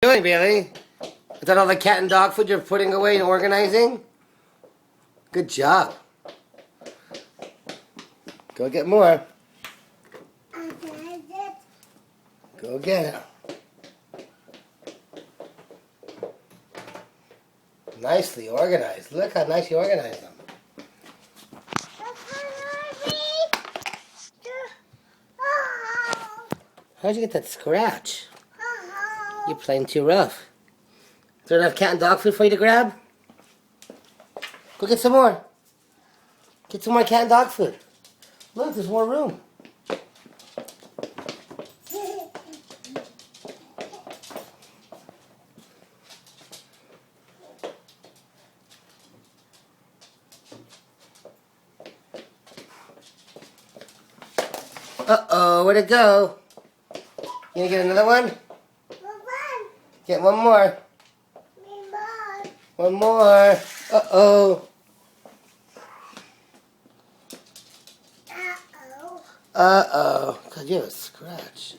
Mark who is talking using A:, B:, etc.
A: doing, Bailey? Is that all the cat and dog food you're putting away and organizing? Good job. Go get more. Go get it. Nicely organized. Look how nice you organized them. How'd you get that scratch? You're playing too rough. Is there enough cat and dog food for you to grab? Go get some more. Get some more cat and dog food. Look, there's more room. Uh-oh, where'd it go? You gonna get another one? Get one more. One more. Uh-oh. Uh-oh. God, you have a scratch.